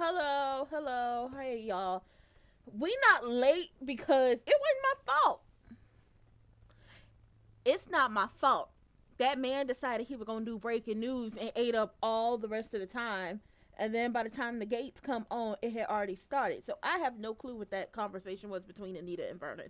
Hello, hello, hey y'all. We not late because it wasn't my fault. It's not my fault. That man decided he was gonna do breaking news and ate up all the rest of the time. And then by the time the gates come on, it had already started. So I have no clue what that conversation was between Anita and Vernon.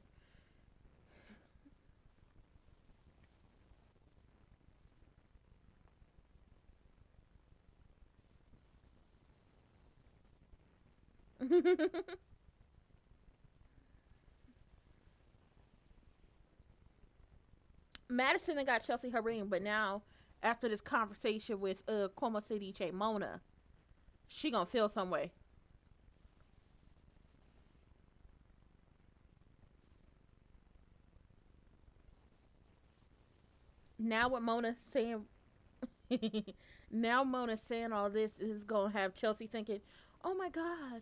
Madison and got Chelsea her ring, but now after this conversation with Como City Che Mona, she gonna feel some way. Now with Mona saying now Mona saying all this is gonna have Chelsea thinking, "Oh my God."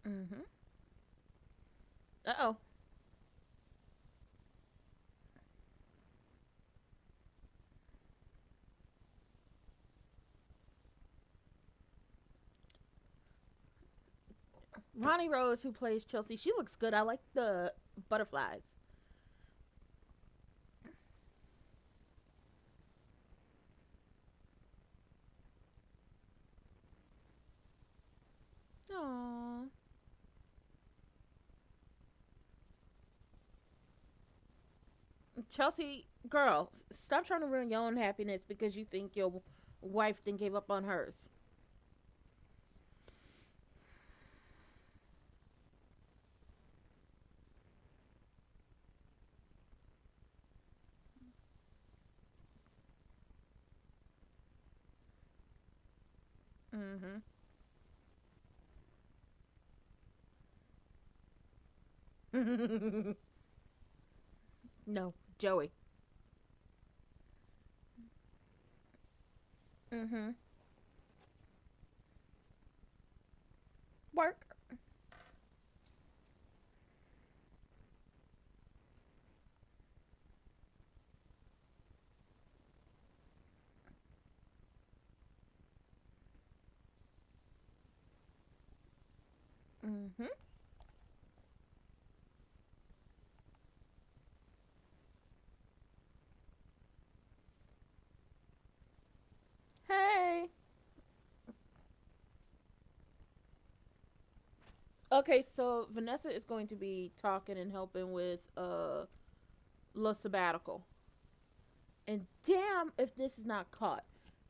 Mm-hmm. Uh oh. Ronnie Rose, who plays Chelsea, she looks good. I like the butterflies. Aww. Chelsea, girl, stop trying to ruin your own happiness because you think your wife then gave up on hers. Mm-hmm. No, Joey. Mm-hmm. Work. Mm-hmm. Hey. Okay, so Vanessa is going to be talking and helping with La Sabbatical. And damn if this is not caught.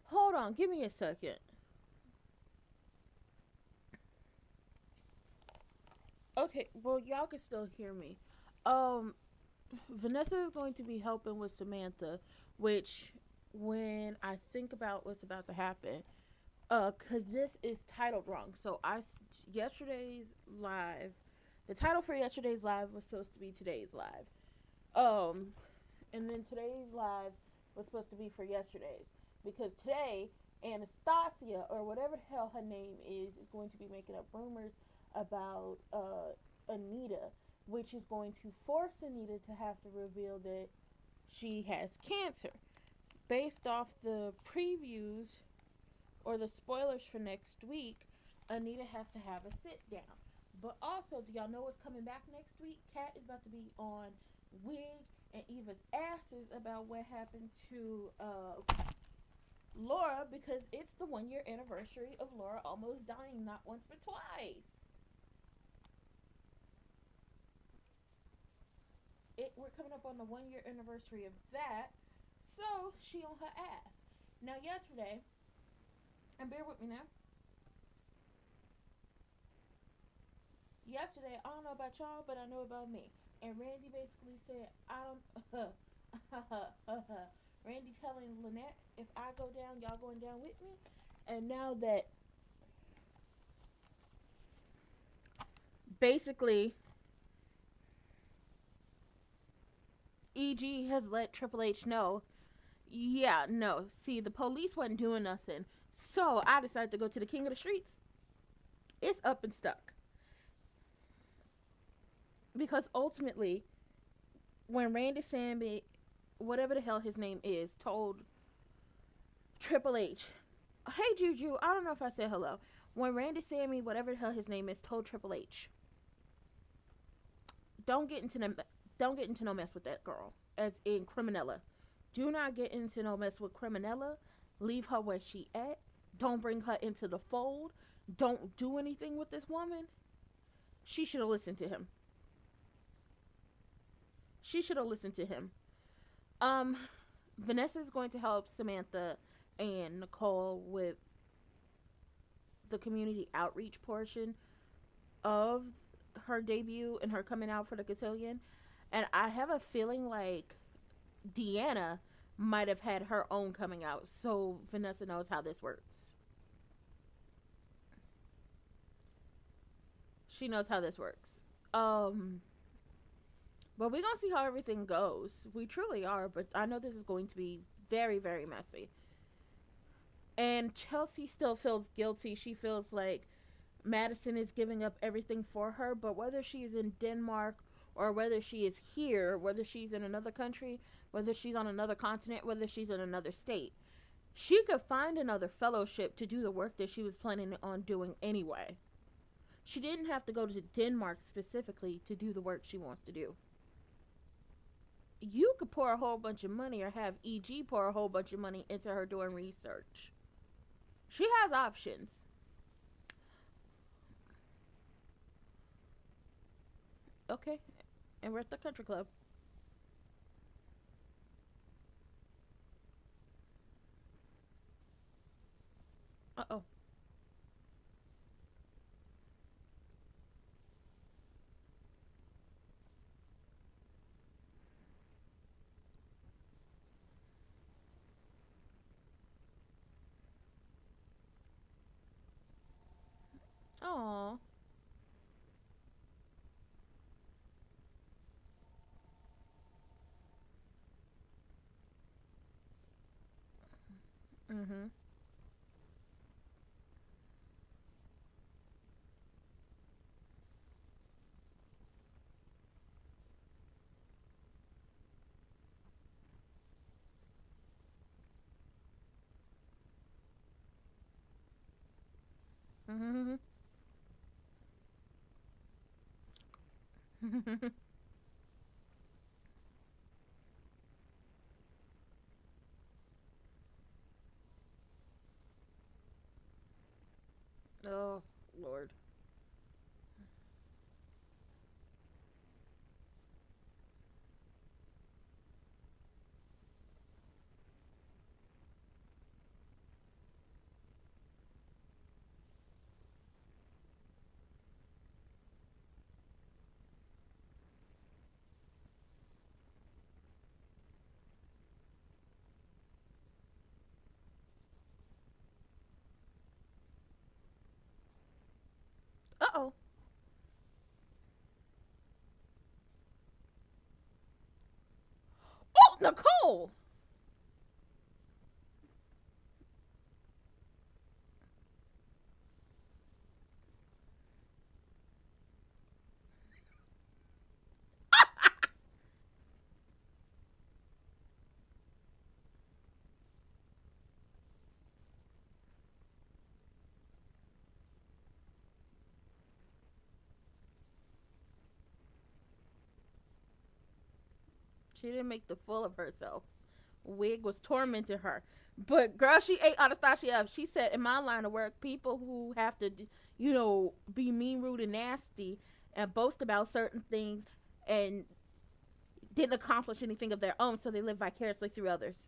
Hold on, give me a second. Okay, well y'all can still hear me. Um Vanessa is going to be helping with Samantha, which when I think about what's about to happen, cuz this is titled wrong. So yesterday's live, the title for yesterday's live was supposed to be today's live. Um and then today's live was supposed to be for yesterday's because today Anastasia or whatever the hell her name is going to be making up rumors about Anita, which is going to force Anita to have to reveal that she has cancer. Based off the previews or the spoilers for next week, Anita has to have a sit down. But also, do y'all know what's coming back next week? Kat is about to be on Wig and Eva's asses about what happened to Laura because it's the 1 year anniversary of Laura almost dying not once but twice. We're coming up on the 1 year anniversary of that, so she on her ass. Now yesterday, and bear with me now. Yesterday, I don't know about y'all, but I know about me. And Randy basically said, I don't. Randy telling Lynette, if I go down, y'all going down with me. And now that basically EG has let Triple H know, yeah, no, see, the police wasn't doing nothing. So I decided to go to the King of the Streets. It's up and stuck. Because ultimately, when Randy Samby, whatever the hell his name is, told Triple H. Hey Juju, I don't know if I said hello. When Randy Sammy, whatever the hell his name is, told Triple H, don't get into the, don't get into no mess with that girl. As in Criminella, do not get into no mess with Criminella. Leave her where she at. Don't bring her into the fold. Don't do anything with this woman. She should have listened to him. She should have listened to him. Um, Vanessa is going to help Samantha and Nicole with the community outreach portion of her debut and her coming out for the cotillion. And I have a feeling like Deanna might have had her own coming out, so Vanessa knows how this works. She knows how this works. Um, but we're gonna see how everything goes. We truly are, but I know this is going to be very, very messy. And Chelsea still feels guilty. She feels like Madison is giving up everything for her, but whether she is in Denmark or whether she is here, whether she's in another country, whether she's on another continent, whether she's in another state, she could find another fellowship to do the work that she was planning on doing anyway. She didn't have to go to Denmark specifically to do the work she wants to do. You could pour a whole bunch of money or have EG pour a whole bunch of money into her doing research. She has options. Okay, and we're at the country club. Uh-oh. Aw. Mm-hmm. Mm-hmm. Oh, Lord. Uh-oh. Oh, Nicole! She didn't make the fool of herself. Wig was tormenting her. But girl, she ate Anastasia up. She said, in my line of work, people who have to, be mean, rude, and nasty and boast about certain things and didn't accomplish anything of their own, so they live vicariously through others.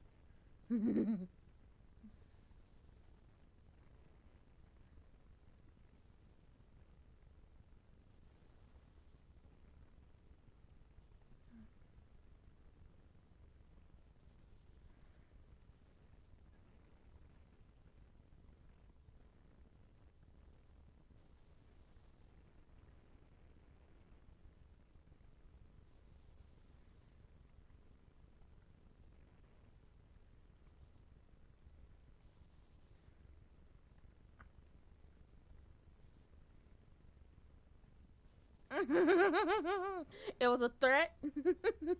It was a threat. Mm-hmm.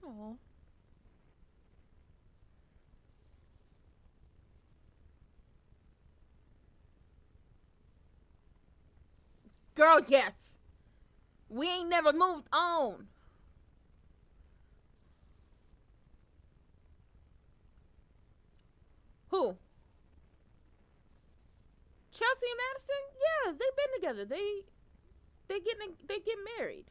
Oh, girl, yes. We ain't never moved on. Who? Chelsea and Madison? Yeah, they've been together. They get married.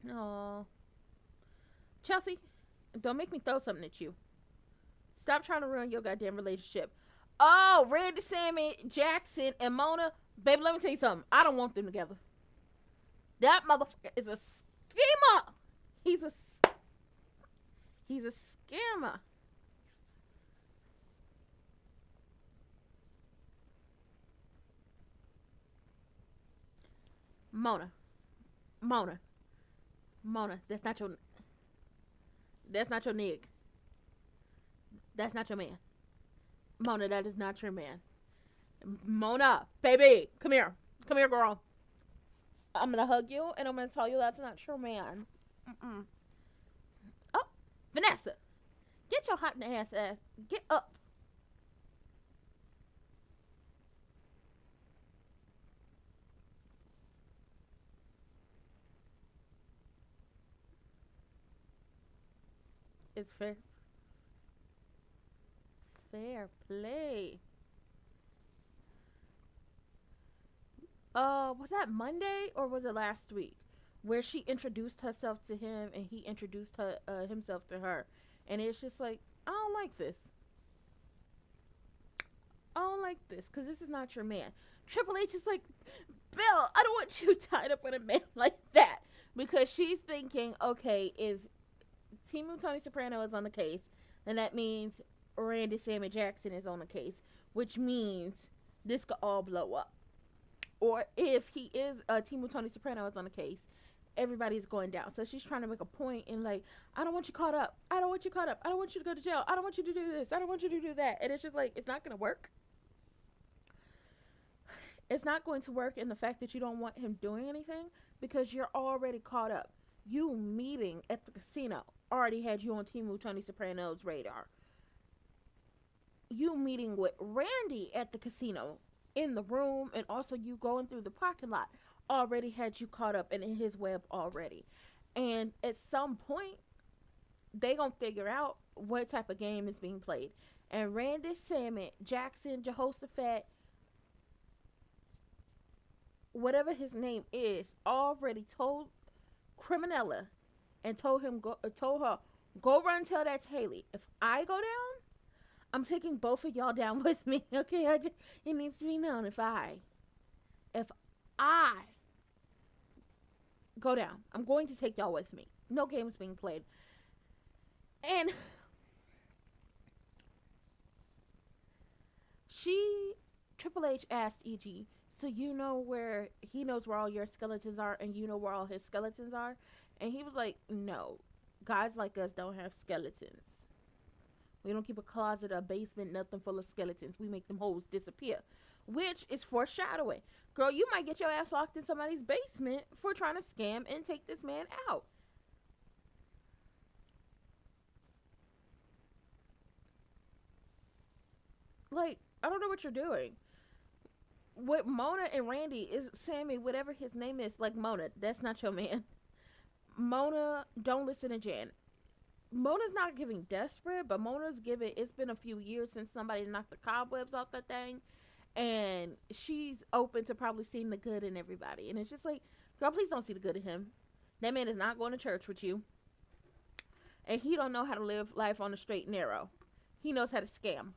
Oh, Chelsea, don't make me throw something at you. Stop trying to ruin your goddamn relationship. Oh, Randy, Sammy, Jackson, and Mona. Baby, let me tell you something. I don't want them together. That motherfucker is a schemer. He's a he's a scammer. Mona, Mona, Mona. That's not your nig. That's not your man. Mona, that is not your man. Mona, baby, come here. Come here, girl. I'm gonna hug you and I'm gonna tell you that's not your man. Mm-mm. Oh, Vanessa, get your hot ass. Get up. It's fair play. Was that Monday or was it last week? Where she introduced herself to him and he introduced himself to her. And it's just like, I don't like this. I don't like this because this is not your man. Triple H is like, Bill, I don't want you tied up with a man like that. Because she's thinking, okay, if Timu Tony Soprano is on the case, then that means Randy Sammy Jackson is on the case, which means this could all blow up. Or if he is Timu Tony Soprano is on the case, everybody's going down. So she's trying to make a point in like, I don't want you caught up. I don't want you caught up. I don't want you to go to jail. I don't want you to do this. I don't want you to do that. And it's just like, it's not going to work. It's not going to work in the fact that you don't want him doing anything because you're already caught up. You meeting at the casino already had you on Timu Tony Soprano's radar. You meeting with Randy at the casino in the room and also you going through the parking lot already had you caught up and in his web already. And at some point, they gonna figure out what type of game is being played. And Randy, Sammy, Jackson, Jehoshaphat, whatever his name is, already told Criminella and told her, go run and tell that to Haley. If I go down, I'm taking both of y'all down with me. Okay, it needs to be known if I go down, I'm going to take y'all with me. No games being played. And Triple H asked EG, so you know where he knows where all your skeletons are and you know where all his skeletons are? And he was like, no, guys like us don't have skeletons. We don't keep a closet, a basement, nothing full of skeletons. We make them holes disappear. Which is foreshadowing. Girl, you might get your ass locked in somebody's basement for trying to scam and take this man out. Like, I don't know what you're doing. With Mona and Randy is Sammy, whatever his name is, like Mona, that's not your man. Mona, don't listen to Jan. Mona's not giving desperate, but Mona's giving, it's been a few years since somebody knocked the cobwebs off that thing. And she's open to probably seeing the good in everybody. And it's just like, girl, please don't see the good in him. That man is not going to church with you. and he don't know how to live life on the straight and narrow. He knows how to scam.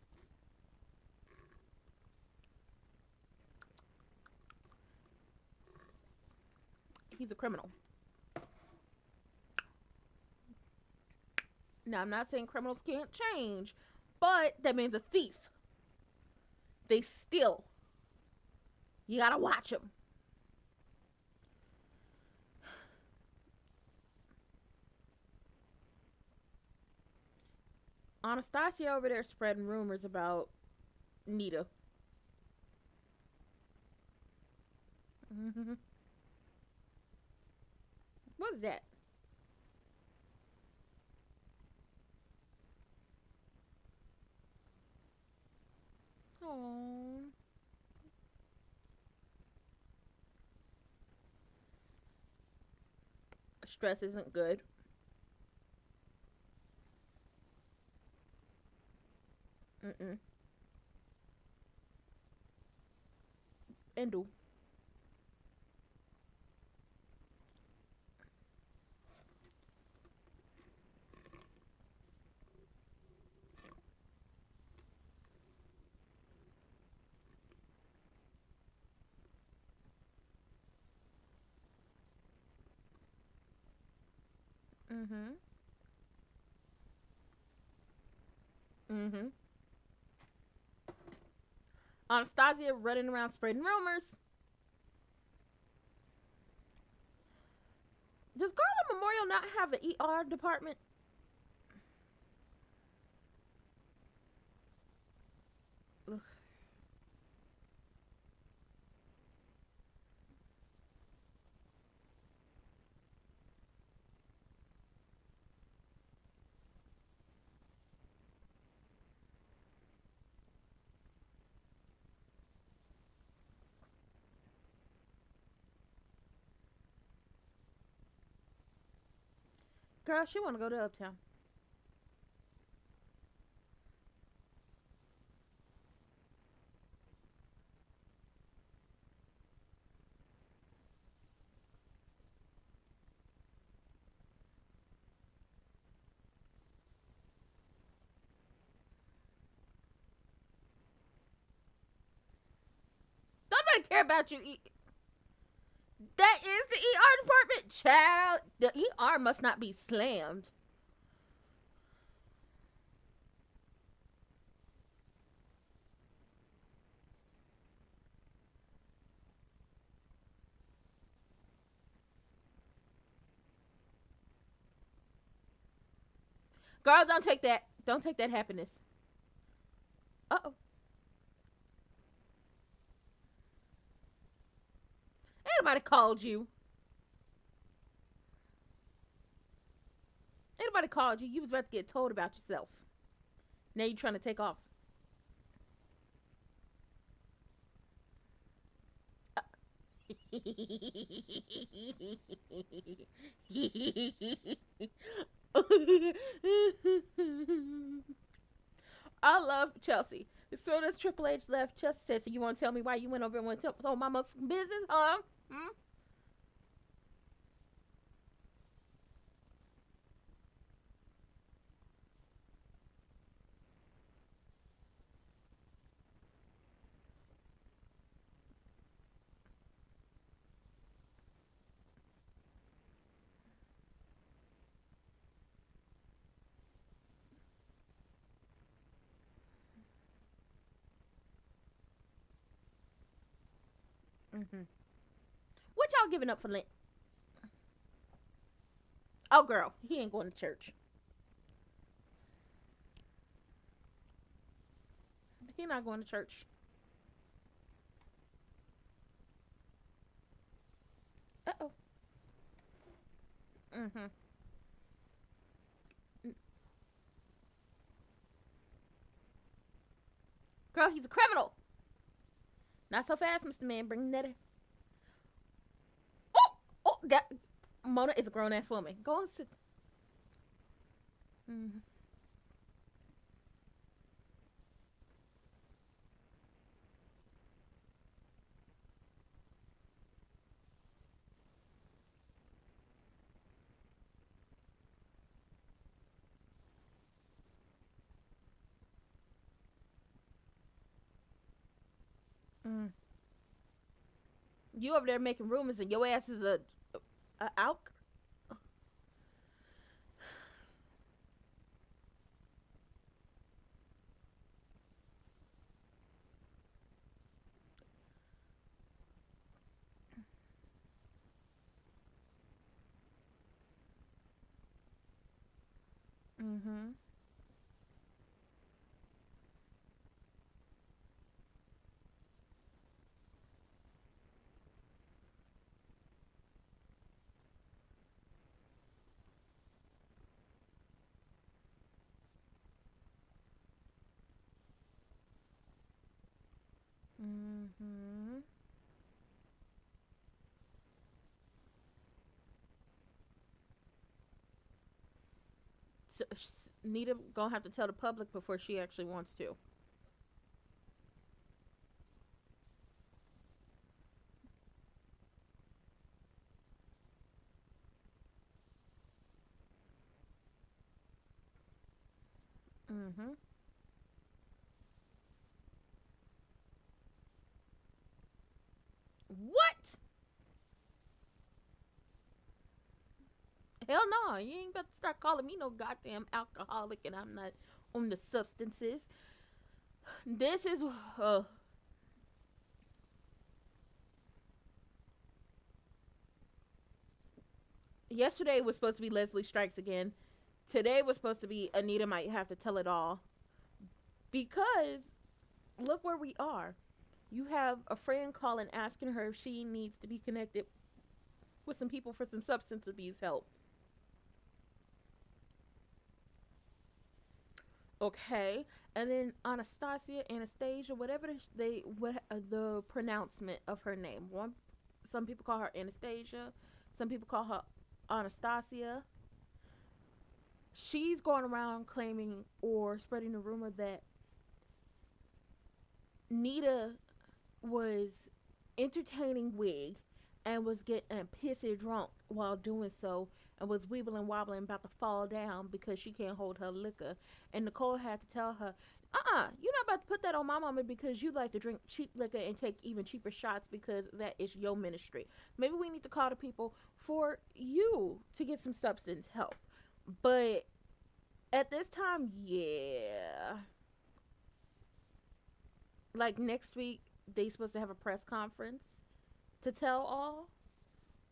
He's a criminal. Now, I'm not saying criminals can't change, but that means a thief. They steal. You gotta watch them. Anastasia over there spreading rumors about Nita. What is that? Oh. Stress isn't good. Mm-mm. And do. Mm-hmm. Mm-hmm. Anastasia running around spreading rumors. Does Garland Memorial not have an ER department? Ugh. Girl, she want to go to Uptown. Don't nobody care about you. That is the ER department, child. The ER must not be slammed. Girl, don't take that. Don't take that happiness. Uh-oh. Ain't nobody called you. Ain't nobody called you. You was about to get told about yourself. Now you trying to take off. I love Chelsea. As soon as Triple H left, Chelsea said, "So you want to tell me why you went over and went to told my motherfucking business, huh?" Hmm? Mm-hmm. What y'all giving up for Lent? Oh, girl, he ain't going to church. He not going to church. Uh-oh. Mm-hmm. Girl, he's a criminal. Not so fast, Mr. Man. Bring that in. Oh! Oh, that... Mona is a grown-ass woman. Go and sit. Mm-hmm. You over there making rumors and your ass is a out. Mm-hmm. Mm-hmm. So, Nita gonna have to tell the public before she actually wants to. Mm-hmm. What? Hell no. You ain't about to start calling me no goddamn alcoholic and I'm not on the substances. This is yesterday was supposed to be Leslie Strikes Again. Today was supposed to be Anita might have to tell it all. Because look where we are. You have a friend calling asking her if she needs to be connected with some people for some substance abuse help. Okay, and then Anastasia, whatever the pronouncement of her name. Some people call her Anastasia, some people call her Anastasia. She's going around claiming or spreading the rumor that Nita was entertaining Wig and was getting pissy drunk while doing so and was weebling wobbling about to fall down because she can't hold her liquor. And Nicole had to tell her, you're not about to put that on my mama because you like to drink cheap liquor and take even cheaper shots because that is your ministry. Maybe we need to call the people for you to get some substance help. But at this time, yeah. Like next week, they supposed to have a press conference to tell all.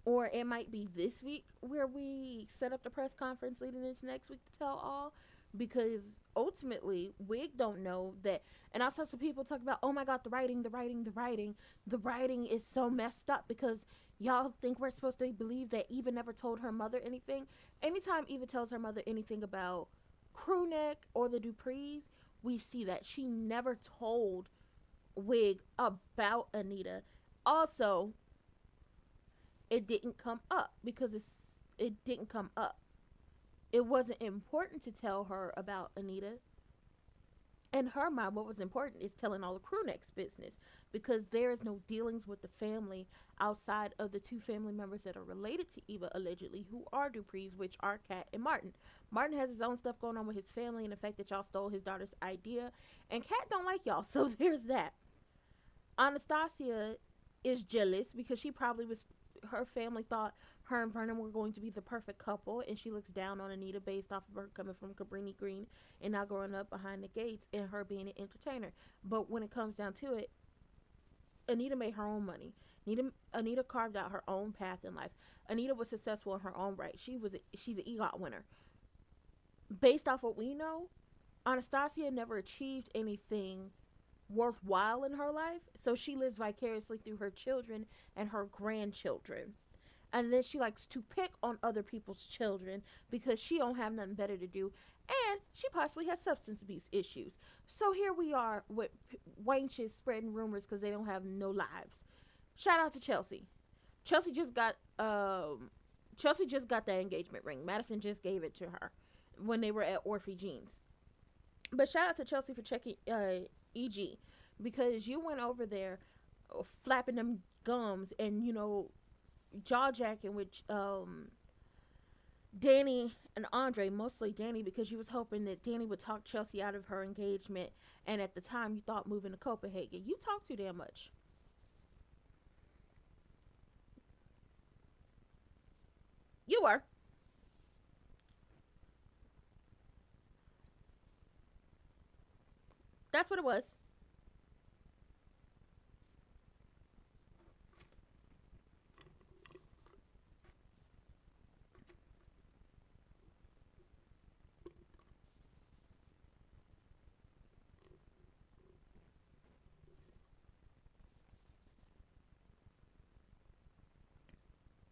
Or it might be this week where we set up the press conference leading into next week to tell all. Because ultimately, Wig don't know that. And I saw some people talk about, oh my God, the writing, the writing, the writing. The writing is so messed up because y'all think we're supposed to believe that Eva never told her mother anything. Anytime Eva tells her mother anything about Crewneck or the Duprees, we see that she never told Wig about Anita. Also, it didn't come up because it didn't come up. It wasn't important to tell her about Anita. In her mind, what was important is telling all the Crewneck's business because there is no dealings with the family outside of the two family members that are related to Eva, allegedly, who are Duprees, which are Kat and Martin. Martin has his own stuff going on with his family and the fact that y'all stole his daughter's idea. And Kat don't like y'all, so there's that. Anastasia is jealous because she probably was, her family thought her and Vernon were going to be the perfect couple, and she looks down on Anita based off of her coming from Cabrini Green and now growing up behind the gates and her being an entertainer. But when it comes down to it, Anita made her own money. Anita carved out her own path in life. Anita was successful in her own right. She's an EGOT winner. Based off what we know, Anastasia never achieved anything worthwhile in her life, so she lives vicariously through her children and her grandchildren. And then she likes to pick on other people's children because she don't have nothing better to do, and she possibly has substance abuse issues. So here we are with wenches spreading rumors because they don't have no lives. Shout out to Chelsea. Chelsea just got that engagement ring. Madison just gave it to her when they were at Orphe Jeans. But shout out to Chelsea for checking EG, because you went over there flapping them gums and jaw jacking with Danny and Andre, mostly Danny, because you was hoping that Danny would talk Chelsea out of her engagement, and at the time you thought moving to Copenhagen. You talk too damn much. You were. That's what it was.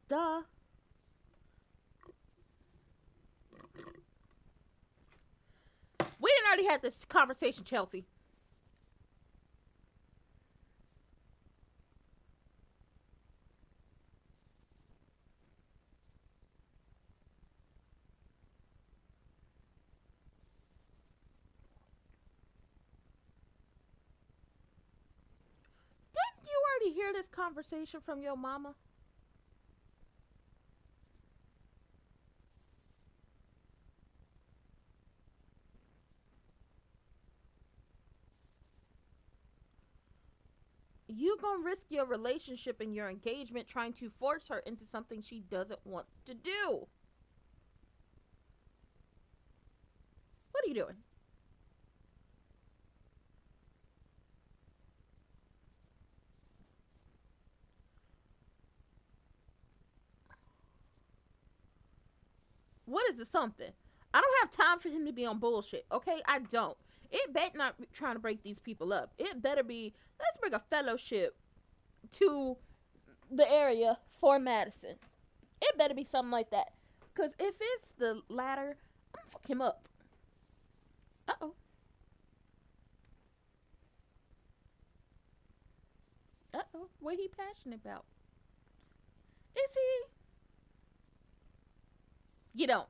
Duh. We didn't already had this conversation, Chelsea. Didn't you already hear this conversation from your mama? You gonna risk your relationship and your engagement trying to force her into something she doesn't want to do. What are you doing? What is the something? I don't have time for him to be on bullshit, okay? I don't. It better not be trying to break these people up. It better be, let's bring a fellowship to the area for Madison. It better be something like that. Because if it's the latter, I'm gonna fuck him up. Uh-oh. Uh-oh. What he passionate about? Is he? You don't.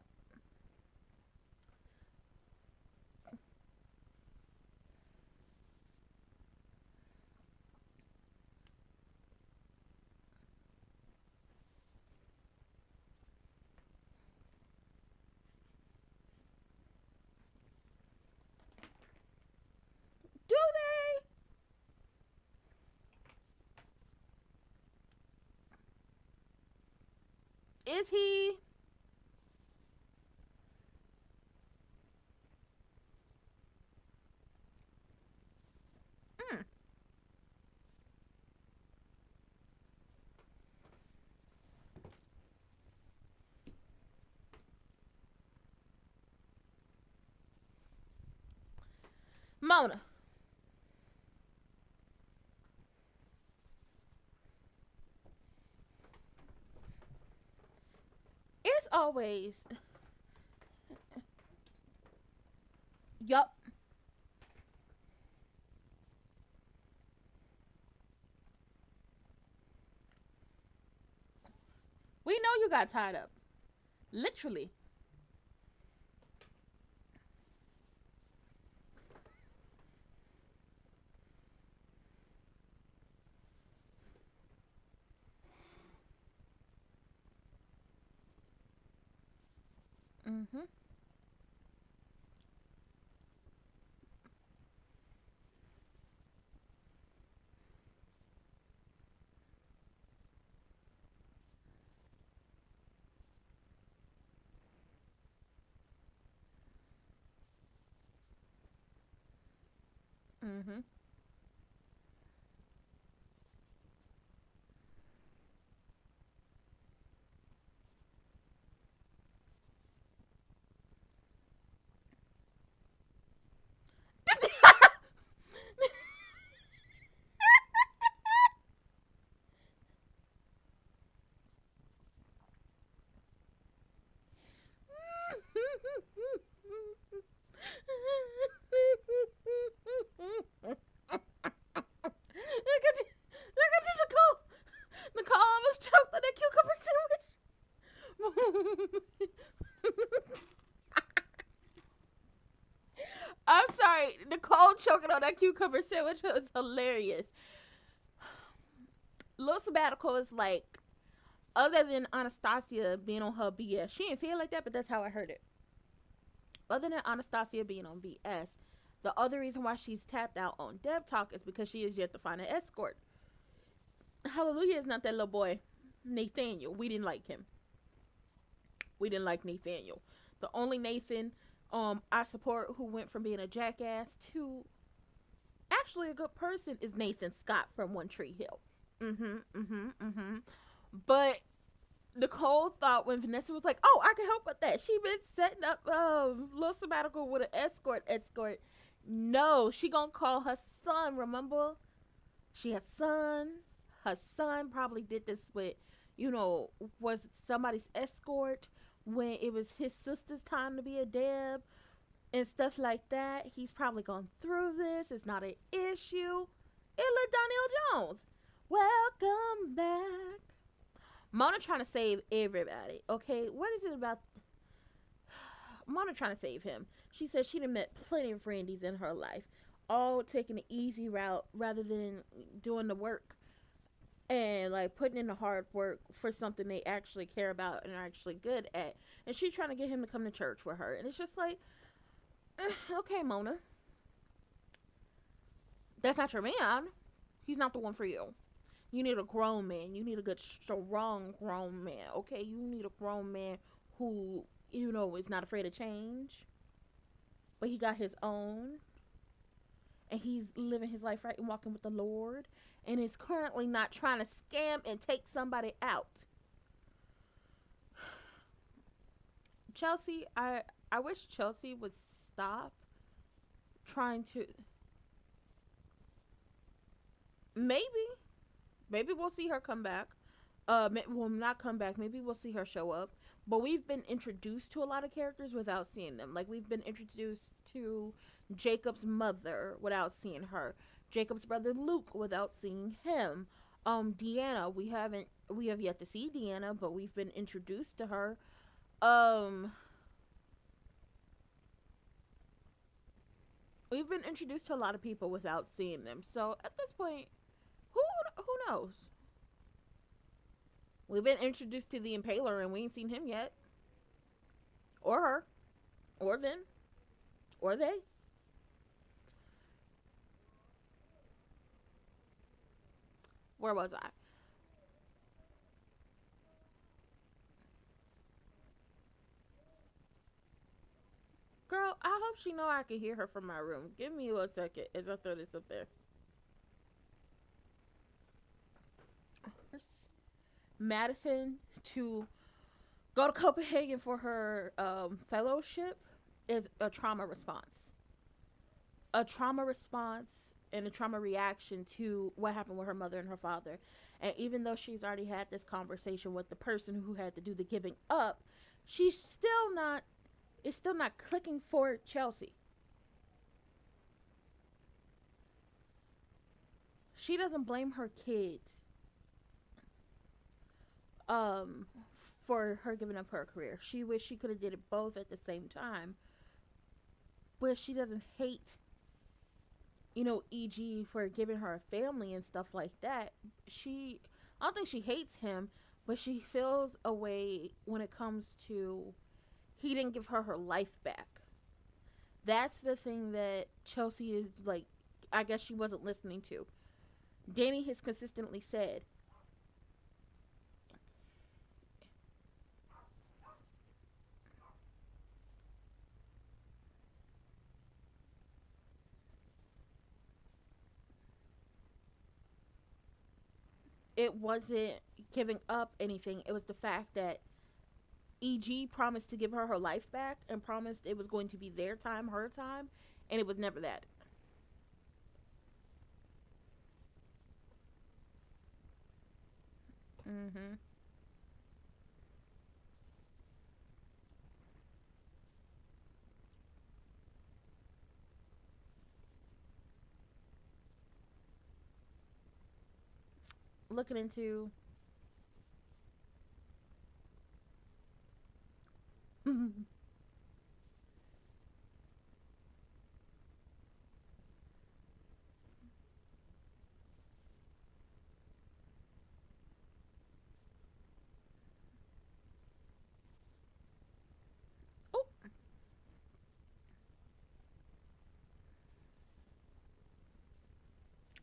Do they? Is he? Mm. Mona. It's always. Yup. We know you got tied up. Literally. Mm-hmm. Mm-hmm. Look at Nicole. Nicole almost choked on that cucumber sandwich. I'm sorry, Nicole choking on that cucumber sandwich was hilarious. Little sabbatical is like, other than Anastasia being on her BS, she didn't say it like that, but that's how I heard it. Other than Anastasia being on BS, the other reason why she's tapped out on Dev Talk is because she is yet to find an escort. Hallelujah is not that little boy, Nathaniel. We didn't like him. We didn't like Nathaniel. The only Nathan I support who went from being a jackass to actually a good person is Nathan Scott from One Tree Hill. But Nicole thought when Vanessa was like, "Oh, I can help with that," she been setting up little sabbatical with an escort. No, she gonna call her son. Remember, she has son. Her son probably did this with, was somebody's escort when it was his sister's time to be a deb and stuff like that. He's probably gone through this. It's not an issue. Illa Donnell Jones. Welcome back. Mona trying to save everybody. Okay, what is it about Mona trying to save him? She said she done met plenty of Randys in her life, all taking the easy route rather than doing the work and like putting in the hard work for something they actually care about and are actually good at. And she trying to get him to come to church with her, and it's just like, okay, Mona, that's not your man. He's not the one for you. You need a grown man. You need a good, strong grown man. Okay, you need a grown man who is not afraid of change, but he got his own, and he's living his life right and walking with the Lord, and is currently not trying to scam and take somebody out. Chelsea, I wish Chelsea would stop trying to. Maybe we'll see her come back. Well, not come back. Maybe we'll see her show up. But we've been introduced to a lot of characters without seeing them. Like, we've been introduced to Jacob's mother without seeing her. Jacob's brother Luke without seeing him. Deanna, we have yet to see Deanna, but we've been introduced to her. We've been introduced to a lot of people without seeing them. So at this point, who knows? We've been introduced to the Impaler and we ain't seen him yet. Or her. Or them. Or they. Where was I? Girl, I hope she know I can hear her from my room. Give me 1 second as I throw this up there. Madison to go to Copenhagen for her fellowship is a trauma response. A trauma response and a trauma reaction to what happened with her mother and her father. And even though she's already had this conversation with the person who had to do the giving up, it's still not clicking for Chelsea. She doesn't blame her kids um for her giving up her career. She wish she could have did it both at the same time. But she doesn't hate EG for giving her a family and stuff like that. I don't think she hates him, but she feels a way when it comes to he didn't give her life back. That's the thing that Chelsea is like, I guess she wasn't listening to. Danny has consistently said, it wasn't giving up anything. It was the fact that EG promised to give her life back and promised it was going to be their time, her time, and it was never that. Mhm. Looking into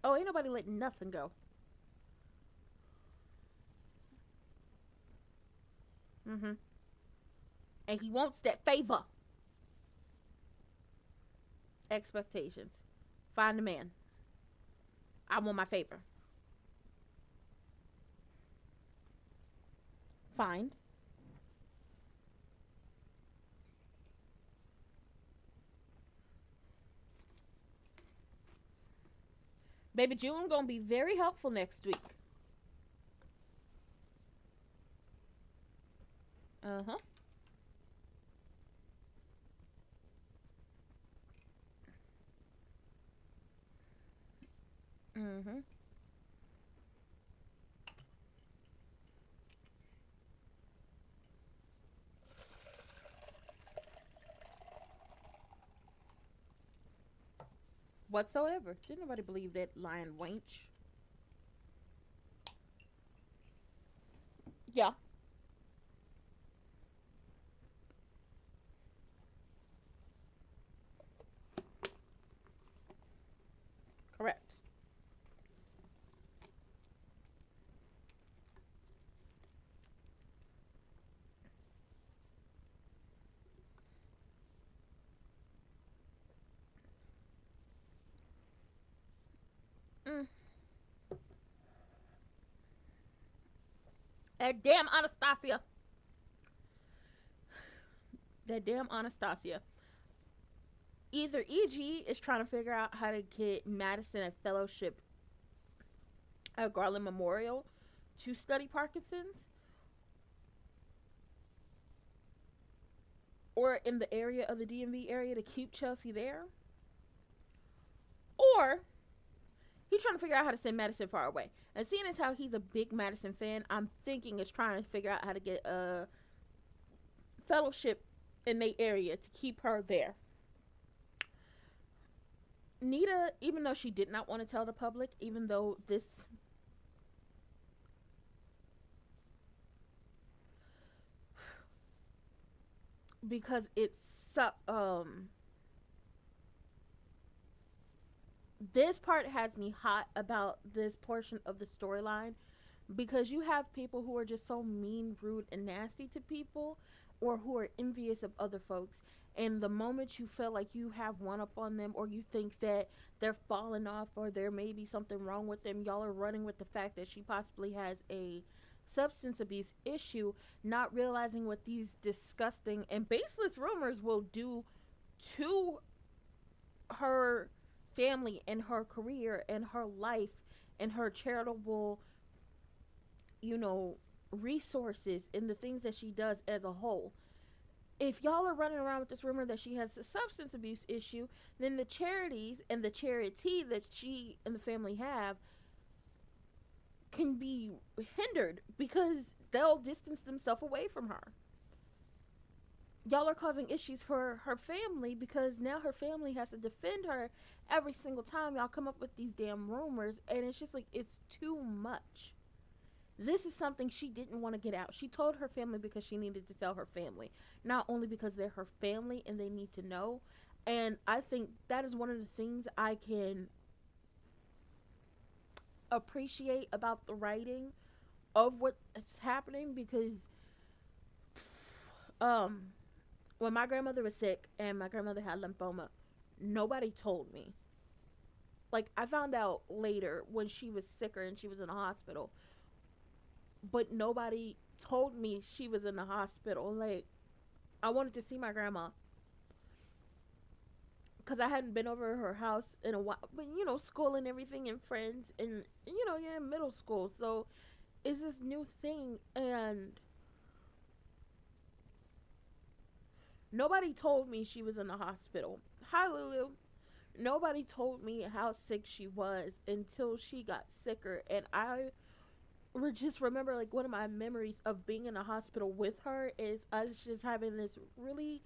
oh, ain't nobody letting nothing go. Mhm. And he wants that favor. Expectations. Find a man. I want my favor. Find. Baby June gonna be very helpful next week. Uh-huh. Mm-hmm. Whatsoever. Didn't nobody believe that lying wench. Yeah, correct. Mm. That damn Anastasia. That damn Anastasia. Either EG is trying to figure out how to get Madison a fellowship at Garland Memorial to study Parkinson's, or in the area of the DMV area to keep Chelsea there, or he's trying to figure out how to send Madison far away. And seeing as how he's a big Madison fan, I'm thinking is trying to figure out how to get a fellowship in the area to keep her there. Nita, even though she did not want to tell the public, even though this because this part has me hot about this portion of the storyline, because you have people who are just so mean, rude, and nasty to people, or who are envious of other folks. And the moment you feel like you have one up on them, or you think that they're falling off, or there may be something wrong with them, y'all are running with the fact that she possibly has a substance abuse issue, not realizing what these disgusting and baseless rumors will do to her family and her career and her life and her charitable, you know, resources and the things that she does as a whole. If y'all are running around with this rumor that she has a substance abuse issue, then the charities and the charity that she and the family have can be hindered because they'll distance themselves away from her. Y'all are causing issues for her family because now her family has to defend her every single time y'all come up with these damn rumors, and it's just like, it's too much. This is something she didn't want to get out. She told her family because she needed to tell her family, not only because they're her family and they need to know. And I think that is one of the things I can appreciate about the writing of what is happening, because um when my grandmother was sick and my grandmother had lymphoma, nobody told me. Like, I found out later when she was sicker and she was in the hospital, but nobody told me she was in the hospital. Like, I wanted to see my grandma because I hadn't been over her house in a while. But, you know, school and everything and friends, and, you know, you're in middle school. So it's this new thing, and nobody told me she was in the hospital. Hi, Lulu. Nobody told me how sick she was until she got sicker. And I just remember, like, one of my memories of being in the hospital with her is us just having this really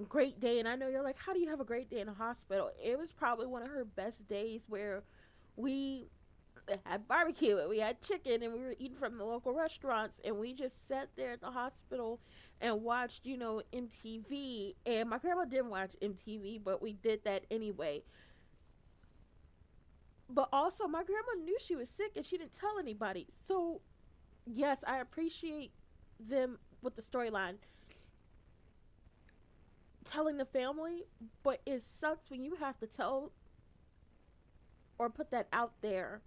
great day. And I know you're like, how do you have a great day in a hospital? It was probably one of her best days, where we had barbecue and we had chicken and we were eating from the local restaurants, and we just sat there at the hospital and watched, you know, MTV. And my grandma didn't watch MTV, but we did that anyway. But also, my grandma knew she was sick and she didn't tell anybody. So yes, I appreciate them with the storyline. telling the family, but it sucks when you have to tell or put that out there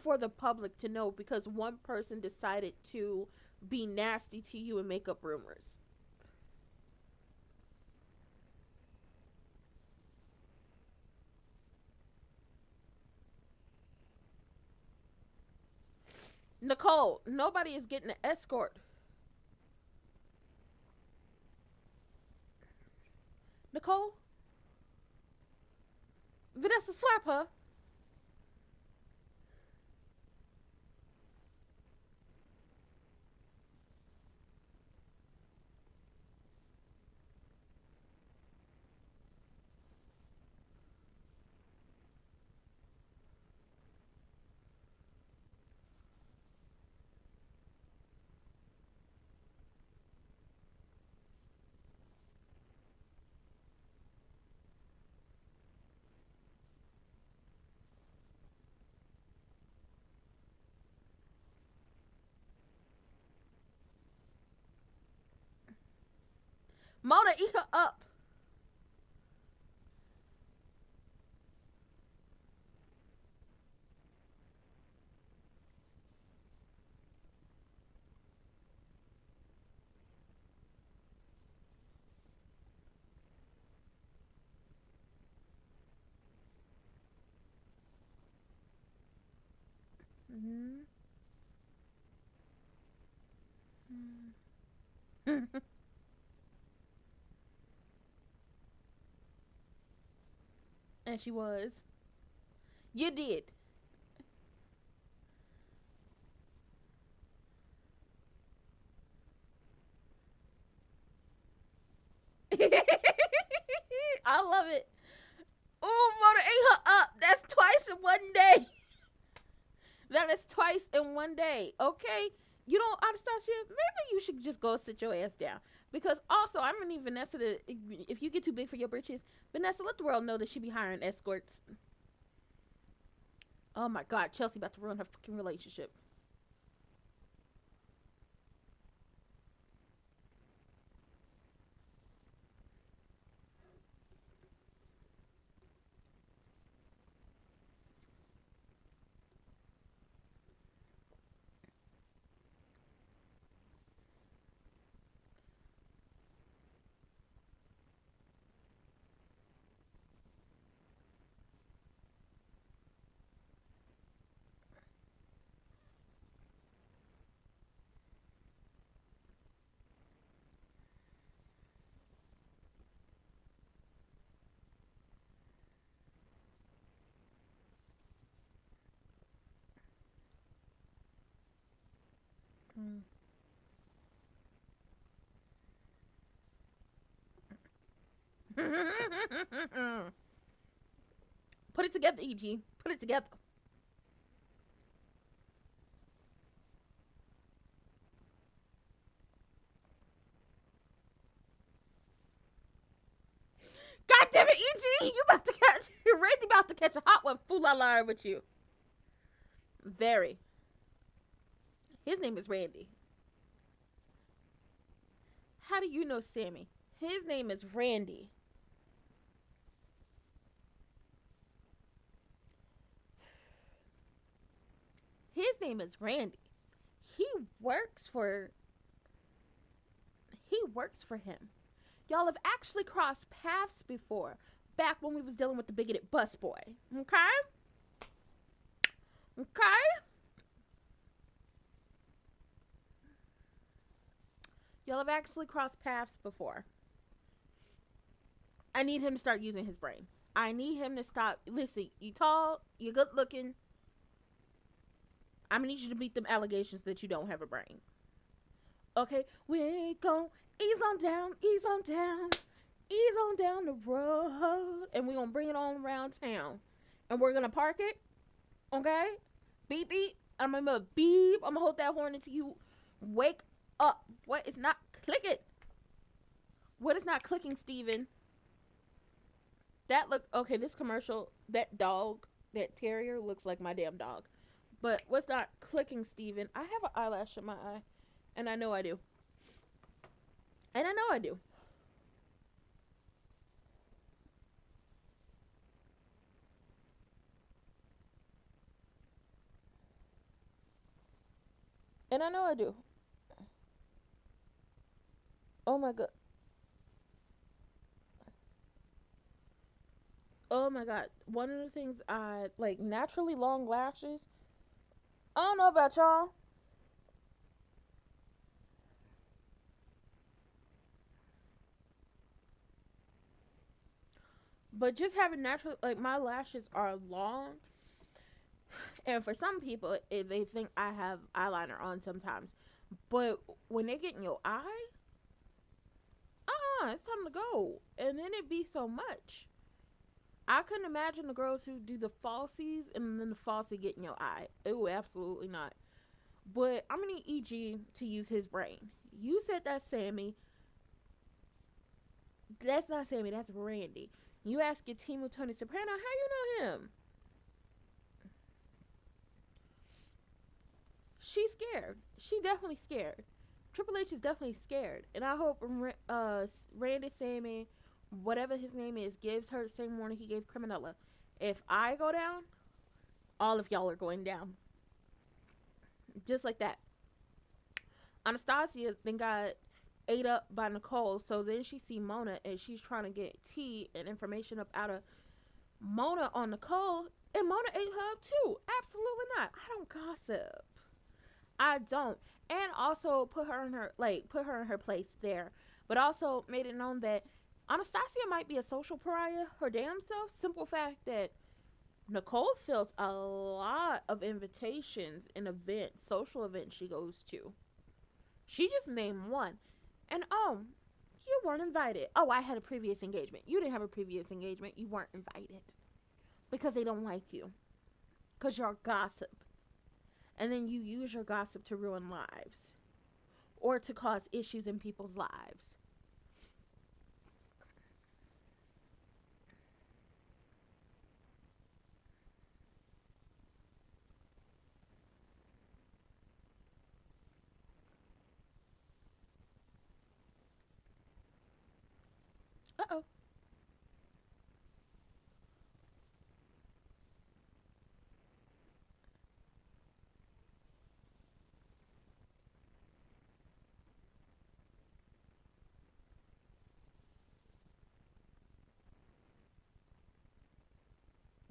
for the public to know because one person decided to be nasty to you and make up rumors. Nicole, nobody is getting an escort. Nicole, Vanessa, slap her. Mona, eat her up. Mm-hmm. And she was. You did. I love it. Oh, Mona ate her up. That's twice in one day. That is twice in one day. Okay? You don't understand shit? Maybe you should just go sit your ass down. Because also, I'm gonna need Vanessa to, if you get too big for your britches, Vanessa, let the world know that she be hiring escorts. Oh my God, Chelsea about to ruin her fucking relationship. Mm. Put it together, EG. Put it together. God damn it, EG! You about to catch. You're really about to catch a hot one. Fool, I lied with you. Very. His name is Randy. How do you know Sammy? His name is Randy. His name is Randy. He works for. He works for him. Y'all have actually crossed paths before, back when we was dealing with the bigoted busboy. Okay? Okay? Y'all have actually crossed paths before. I need him to start using his brain. I need him to stop. Listen, you tall, you good looking. I'm gonna need you to beat them allegations that you don't have a brain. Okay? We gon' ease on down, ease on down, ease on down the road. And we're gonna bring it on around town. And we're gonna park it. Okay? Beep beep. I'm gonna beep. I'm gonna hold that horn until you wake up. What is not clicking? What is not clicking, Steven? That look okay, this commercial, that dog, that terrier looks like my damn dog. But what's not clicking, Steven? I have an eyelash in my eye. And I know I do. And I know I do. And I know I do. Oh my god. Oh my god. One of the things I like, naturally long lashes. I don't know about y'all, but just having natural, like, my lashes are long, and for some people, they think I have eyeliner on sometimes. But when they get in your eye, it's time to go. And then it be so much. I couldn't imagine the girls who do the falsies and then the falsie get in your eye. Oh, absolutely not. But I'm gonna need EG to use his brain. You said that's Sammy. That's not Sammy. That's Randy. You ask your team with Tony Soprano, how you know him? She's scared. She definitely scared. Triple H is definitely scared, and I hope Randy Sammy, whatever his name is, gives her the same warning he gave Criminella. If I go down, all of y'all are going down, just like that. Anastasia then got ate up by Nicole, so then she see Mona and she's trying to get tea and information up out of Mona on Nicole, and Mona ate her up too. Absolutely not. I don't gossip. I don't. And also put her in her place there. But also made it known that Anastasia might be a social pariah her damn self. Simple fact that Nicole fills a lot of invitations and events, social events she goes to. She just named one. And you weren't invited. Oh, I had a previous engagement. You didn't have a previous engagement. You weren't invited. Because they don't like you. Because you're a gossip. And then you use your gossip to ruin lives. Or to cause issues in people's lives. Uh-oh.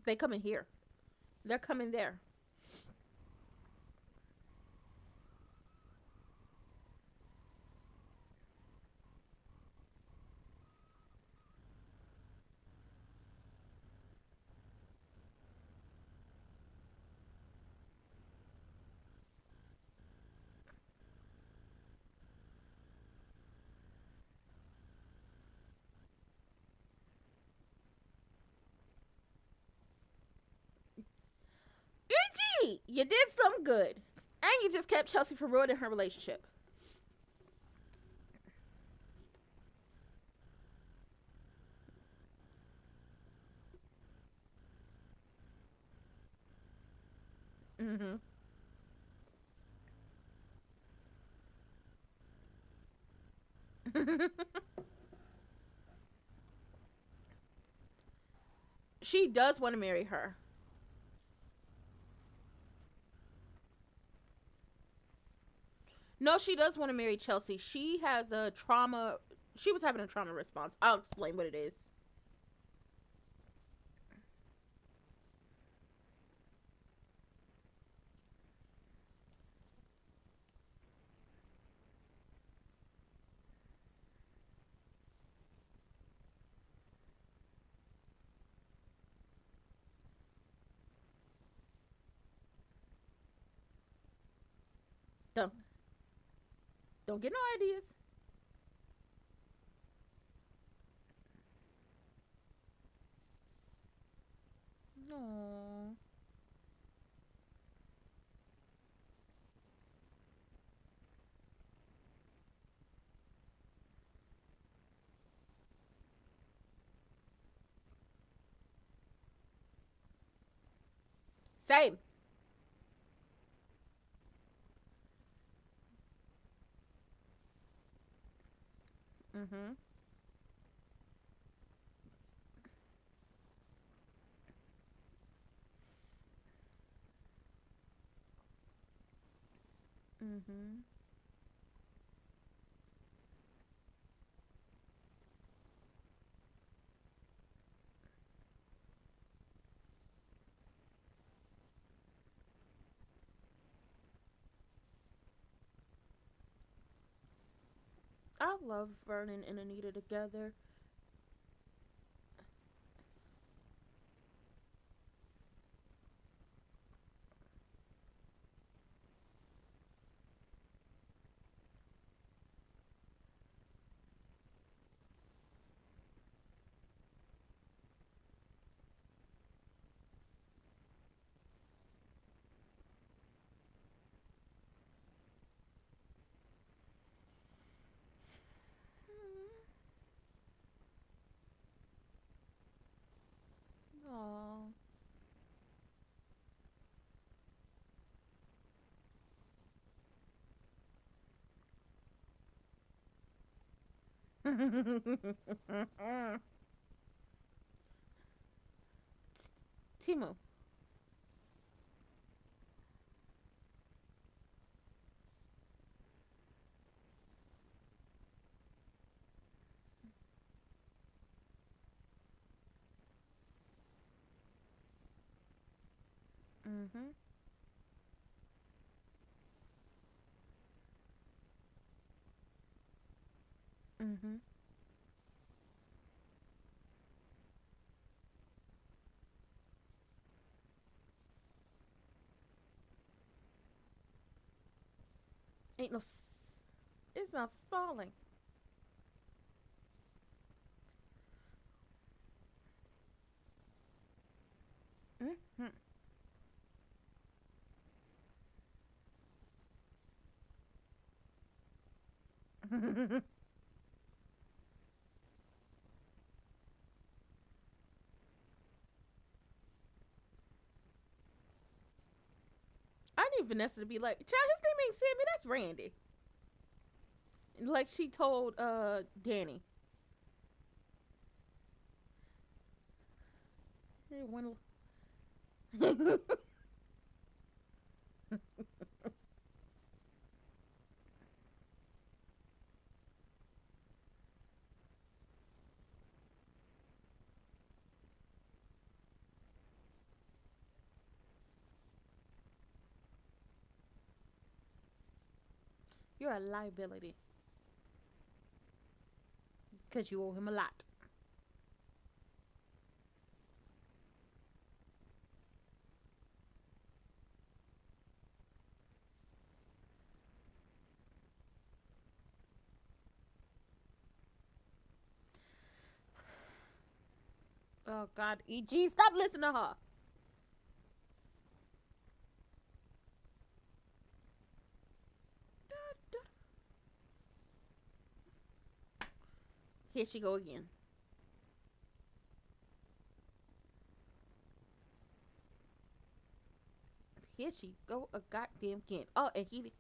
They coming here. They're coming there. EG, you did some good. And you just kept Chelsea from ruining her relationship. Mm-hmm. She does want to marry her. No, she does want to marry Chelsea. She has a trauma. She was having a trauma response. I'll explain what it is. Don't don't get no ideas. No. Same. Mhm. Mhm. I love Vernon and Anita together. Oh. Timu. Mhm. Mhm. Ain't no. It's not stalling. Mhm. I need Vanessa to be like, child, his name ain't Sammy, that's Randy. Like she told Danny. Hey, You're a liability because you owe him a lot. Oh God, EG, stop listening to her. Here she go again. Here she go a goddamn again. Oh, and he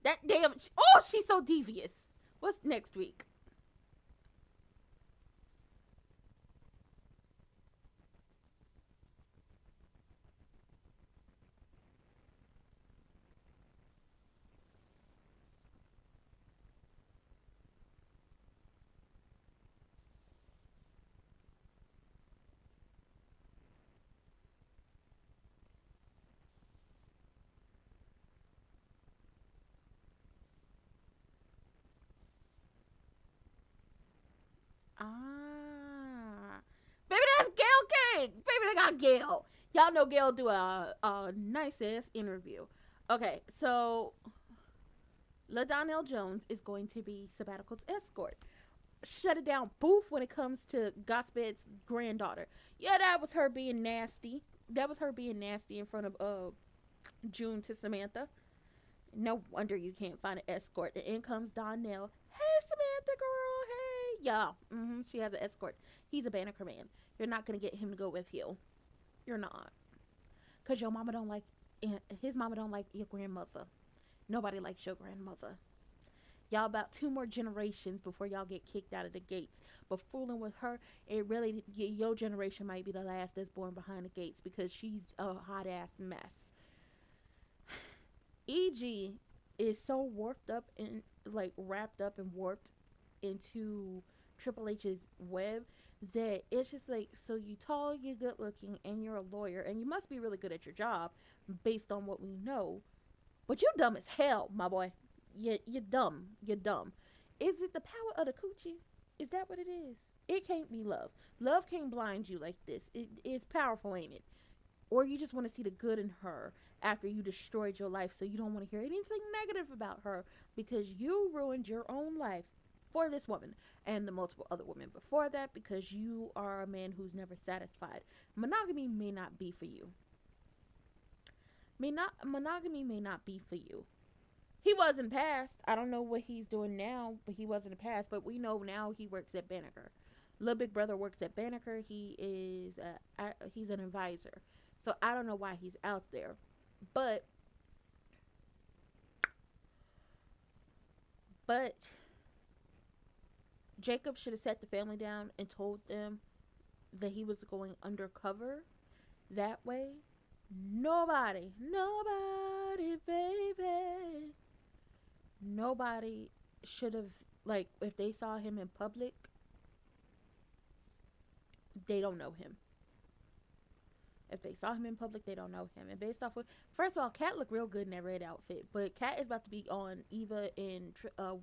that damn. Oh, she's so devious. What's next week? Ah, baby, that's Gail King. Baby, they got Gail. Y'all know Gail do a nice ass interview. Okay, so LaDonnell Jones is going to be Sabbatical's escort. Shut it down, booth, when it comes to Gospel's granddaughter. Yeah, that was her being nasty. That was her being nasty in front of June to Samantha. No wonder you can't find an escort. And in comes Donnell. Hey, Samantha, girl. Hey. Yeah. She has an escort. He's a Banneker man. You're not going to get him to go with you. You're not. because your mama don't like, his mama don't like your grandmother. Nobody likes your grandmother. Y'all about two more generations before y'all get kicked out of the gates. But fooling with her, it really, your generation might be the last that's born behind the gates because she's a hot ass mess. EG is so warped up and like wrapped up and warped into Triple H's web that it's just like, so you tall, you're good looking, and you're a lawyer, and you must be really good at your job based on what we know. But you dumb as hell, my boy. You're dumb. You're dumb. Is it the power of the coochie? Is that what it is? It can't be love. Love can't blind you like this. It is powerful, ain't it? Or you just want to see the good in her after you destroyed your life, so you don't want to hear anything negative about her because you ruined your own life for this woman and the multiple other women before that because you are a man who's never satisfied. Monogamy may not be for you. Monogamy may not be for you. He was in the past. I don't know what he's doing now, but he was in the past. But we know now he works at Banneker. Little Big Brother works at Banneker. He's an advisor. So I don't know why he's out there. But Jacob should have set the family down and told them that he was going undercover. That way, nobody, baby. Nobody should have, like, if they saw him in public, they don't know him. If they saw him in public, they don't know him. And based off of, first of all, Kat looked real good in that red outfit. But Kat is about to be on Eva and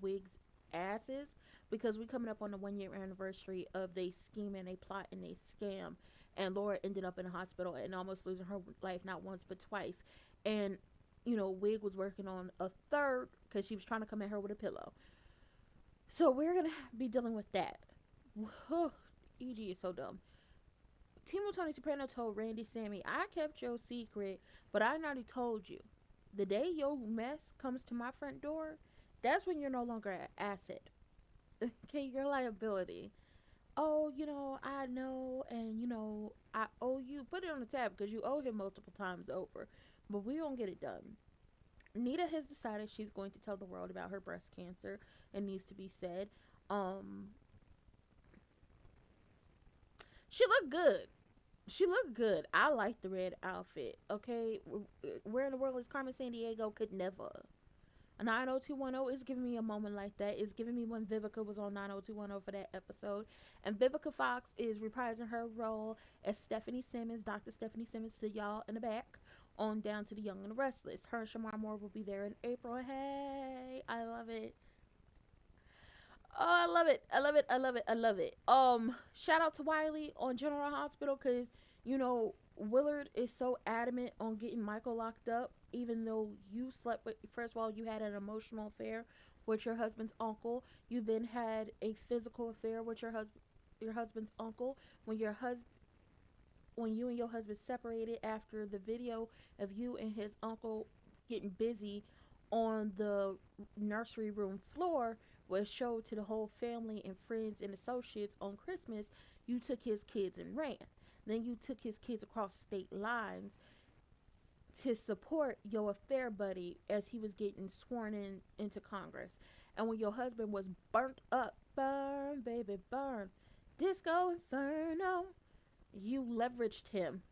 Wig's asses because we coming up on the 1 year anniversary of they scheme and they plot and they scam. And Laura ended up in a hospital and almost losing her life not once but twice. And Wig was working on a third because she was trying to come at her with a pillow. So we're going to be dealing with that. EG is so dumb. Timo Tony Soprano told Randy Sammy, I kept your secret, but I already told you. The day your mess comes to my front door, that's when you're no longer an asset. Okay, you're a liability. Oh, I know, and, I owe you. Put it on the tab because you owe him multiple times over. But we don't get it done. Nita has decided she's going to tell the world about her breast cancer. It needs to be said. She looked good. She looked good. I like the red outfit. Okay, where in the world is Carmen Sandiego? Could never. 90210 is giving me a moment like that. It's giving me when Vivica was on 90210 for that episode. And Vivica Fox is reprising her role as Stephanie Simmons, Dr. Stephanie Simmons to y'all in the back, on down to the Young and the Restless. Her and Shamar Moore will be there in April. Hey, I love it. Oh, I love it. I love it. I love it. I love it. Shout out to Wiley on General Hospital because, Willard is so adamant on getting Michael locked up, even though you slept with, first of all, you had an emotional affair with your husband's uncle. You then had a physical affair with your husband's uncle. When you and your husband separated after the video of you and his uncle getting busy on the nursery room floor was showed to the whole family and friends and associates on Christmas, you took his kids and ran. Then you took his kids across state lines to support your affair buddy as he was getting sworn into Congress. And when your husband was burnt up, burn, baby, burn, Disco Inferno, you leveraged him.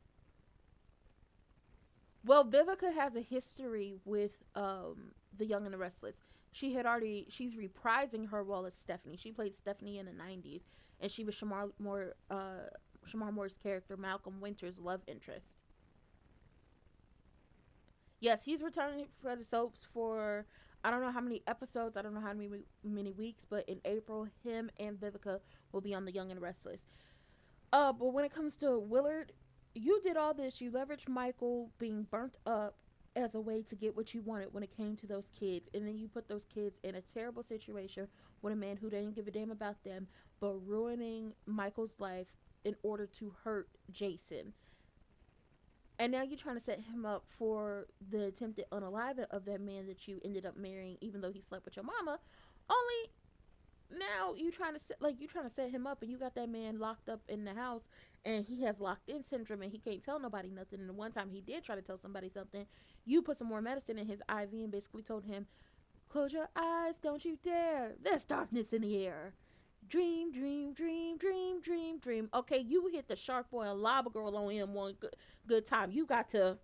Well, Vivica has a history with the Young and the Restless. She's reprising her role as Stephanie. She played Stephanie in the 90s, and she was Shamar Moore's character, Malcolm Winter's love interest. Yes, he's returning for the soaps for, I don't know how many episodes, I don't know how many weeks, but in April, him and Vivica will be on the Young and the Restless. But when it comes to Willard, you did all this. You leveraged Michael being burnt up as a way to get what you wanted when it came to those kids. And then you put those kids in a terrible situation with a man who didn't give a damn about them, but ruining Michael's life in order to hurt Jason. And now you're trying to set him up for the attempted unaliving of that man that you ended up marrying, even though he slept with your mama. Only now you're trying to set him up, and you got that man locked up in the house, and he has locked in syndrome and he can't tell nobody nothing. And the one time he did try to tell somebody something, you put some more medicine in his IV and basically told him, close your eyes, don't you dare. There's darkness in the air. Dream, dream, dream, dream, dream, dream. Okay, you hit the Shark Boy and Lava Girl on him one good time. You got to,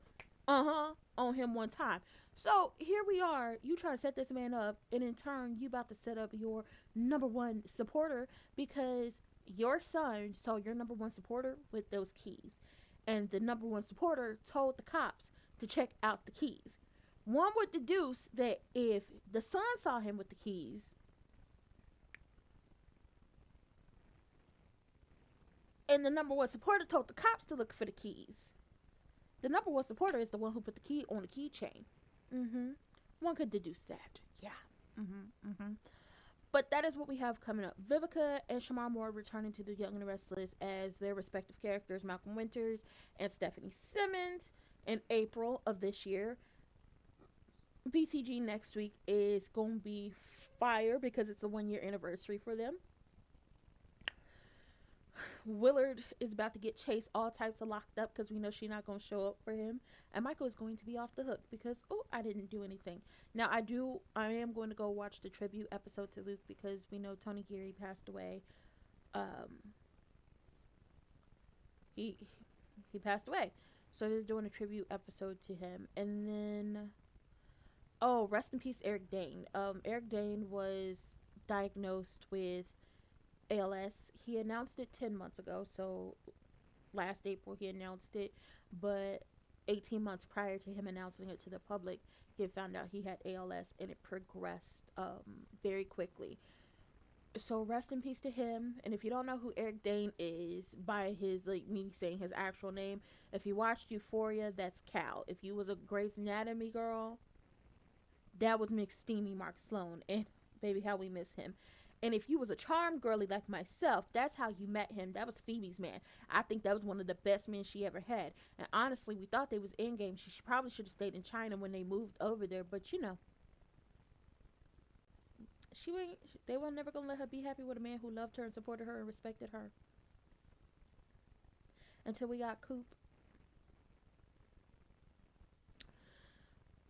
on him one time. So here we are. You try to set this man up, and in turn, you about to set up your number one supporter because your son saw your number one supporter with those keys, and the number one supporter told the cops to check out the keys. One would deduce that if the son saw him with the keys, and the number one supporter told the cops to look for the keys, the number one supporter is the one who put the key on the keychain. One could deduce that. Yeah. But that is what we have coming up. Vivica and Shamar Moore returning to The Young and the Restless as their respective characters, Malcolm Winters and Stephanie Simmons, in April of this year. BCG next week is going to be fire because it's the 1 year anniversary for them. Willard is about to get Chase all types of locked up because we know she's not going to show up for him. And Michael is going to be off the hook because, I didn't do anything. Now, I am going to go watch the tribute episode to Luke because we know Tony Geary passed away. He passed away. So they're doing a tribute episode to him. And then, rest in peace, Eric Dane. Eric Dane was diagnosed with ALS. He announced it 10 months ago, so last April he announced it, but 18 months prior to him announcing it to the public, he had found out he had ALS, and it progressed very quickly. So rest in peace to him. And if you don't know who Eric Dane is by his, me saying his actual name, if you watched Euphoria, that's Cal. If you was a Grey's Anatomy girl, that was McSteamy Mark Sloan, and baby, how we miss him. And if you was a charm girly like myself, that's how you met him. That was Phoebe's man. I think that was one of the best men she ever had. And honestly, we thought they was endgame. She probably should have stayed in China when they moved over there. But, they were never going to let her be happy with a man who loved her and supported her and respected her. Until we got Coop.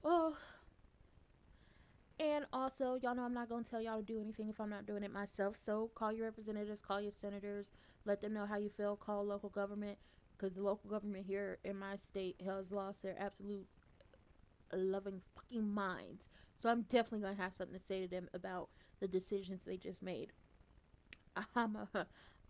Oh. And also, y'all know I'm not going to tell y'all to do anything if I'm not doing it myself. So call your representatives, call your senators, let them know how you feel, call local government. Because the local government here in my state has lost their absolute loving fucking minds. So I'm definitely going to have something to say to them about the decisions they just made. I'm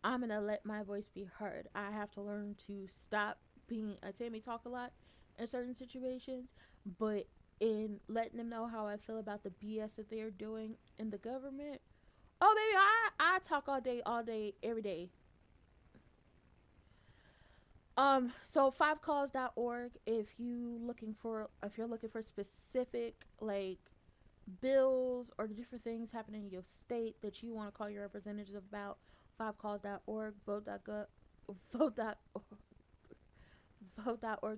going to let my voice be heard. I have to learn to stop being a Tammy talk a lot in certain situations. But in letting them know how I feel about the BS that they're doing in the government. Oh, baby, I talk all day, every day. So 5calls.org if you're looking for specific bills or different things happening in your state that you want to call your representatives about. 5calls.org, vote.org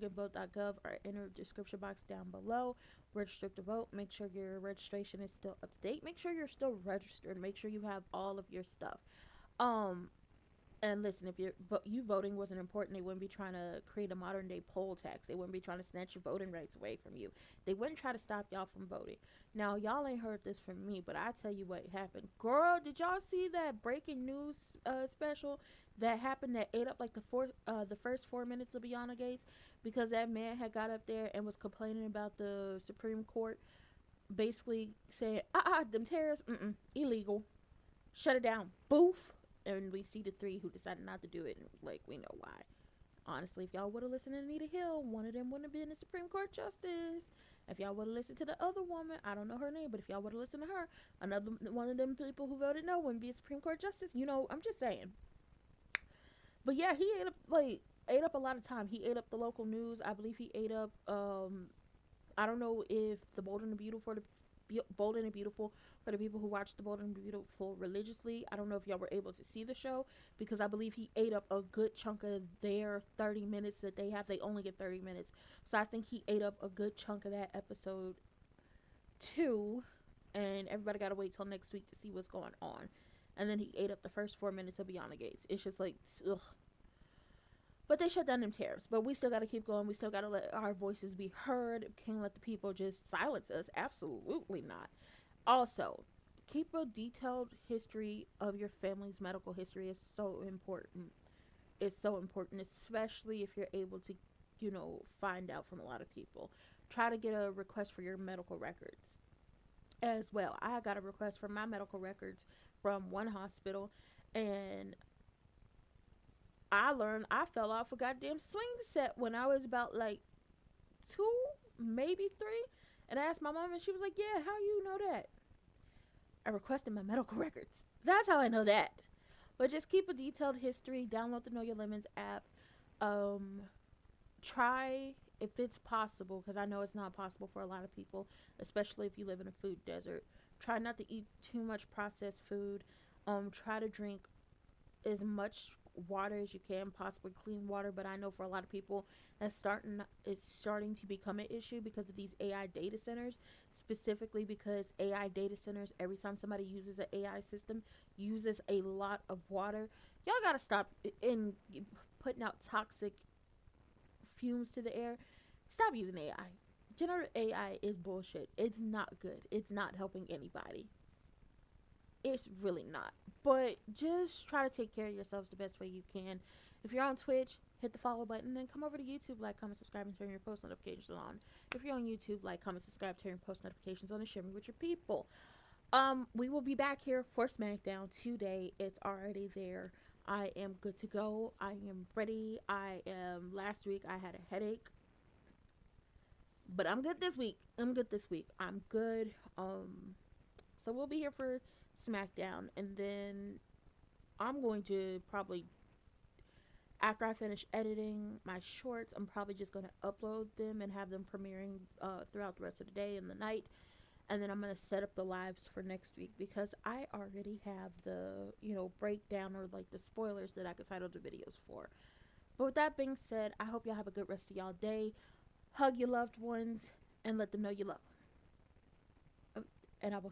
and vote.gov are in the description box down below. Register to vote. Make sure your registration is still up to date. Make sure you're still registered. Make sure you have all of your stuff. And listen, if you voting wasn't important, they wouldn't be trying to create a modern day poll tax. They wouldn't be trying to snatch your voting rights away from you. They wouldn't try to stop y'all from voting. Now, y'all ain't heard this from me, but I tell you what happened. Girl, did y'all see that breaking news special that happened that ate up the first 4 minutes of Beyond the Gates? Because that man had got up there and was complaining about the Supreme Court, basically saying, them terrorists, illegal. Shut it down. Boof. And we see the three who decided not to do it, and we know why. Honestly, if y'all would have listened to Anita Hill, one of them wouldn't have been a Supreme Court justice. If y'all would have listened to the other woman, I don't know her name, but if y'all would have listened to her, another one of them people who voted no wouldn't be a Supreme Court justice. I'm just saying. But yeah, he ate up a lot of time. He ate up the local news. I believe he ate up I don't know if the Bold and the Beautiful for the people who watch The Bold and the Beautiful religiously. I don't know if y'all were able to see the show, because I believe he ate up a good chunk of their 30 minutes that they have. They only get 30 minutes. So I think he ate up a good chunk of that episode too. And everybody got to wait till next week to see what's going on. And then he ate up the first 4 minutes of Beyond the Gates. It's just ugh. But they shut down them tariffs. But we still got to keep going. We still got to let our voices be heard. Can't let the people just silence us. Absolutely not. Also, keep a detailed history of your family's medical history. Is so important. It's so important, especially if you're able to, find out from a lot of people. Try to get a request for your medical records as well. I got a request for my medical records from one hospital, and I learned I fell off a goddamn swing set when I was about like 2, maybe 3. And I asked my mom, and she was like, "Yeah, how you know that?" I requested my medical records. That's how I know that. But just keep a detailed history. Download the Know Your Lemons app. Um, Try, if it's possible, because I know it's not possible for a lot of people, especially if you live in a food desert. Try not to eat too much processed food. Try to drink as much water as you can, possibly clean water. But I know for a lot of people it's starting to become an issue because of these AI data centers, specifically because AI data centers, every time somebody uses an AI system, uses a lot of water. Y'all gotta stop in putting out toxic fumes to the air. Stop using AI. Generative AI is bullshit. It's not good. It's not helping anybody. It's really not. But just try to take care of yourselves the best way you can. If you're on Twitch, hit the follow button. Then come over to YouTube, like, comment, subscribe, and turn your post notifications on. If you're on YouTube, like, comment, subscribe, turn your post notifications on, and share me with your people. We will be back here for SmackDown today. It's already there. I am good to go. I am ready. Last week I had a headache, but I'm good this week. I'm good. So we'll be here for SmackDown, and then I'm going to probably, after I finish editing my shorts, I'm probably just going to upload them and have them premiering throughout the rest of the day and the night. And then I'm going to set up the lives for next week because I already have the, breakdown or like the spoilers that I could title the videos for. But with that being said, I hope y'all have a good rest of y'all day. Hug your loved ones and let them know you love them. And I will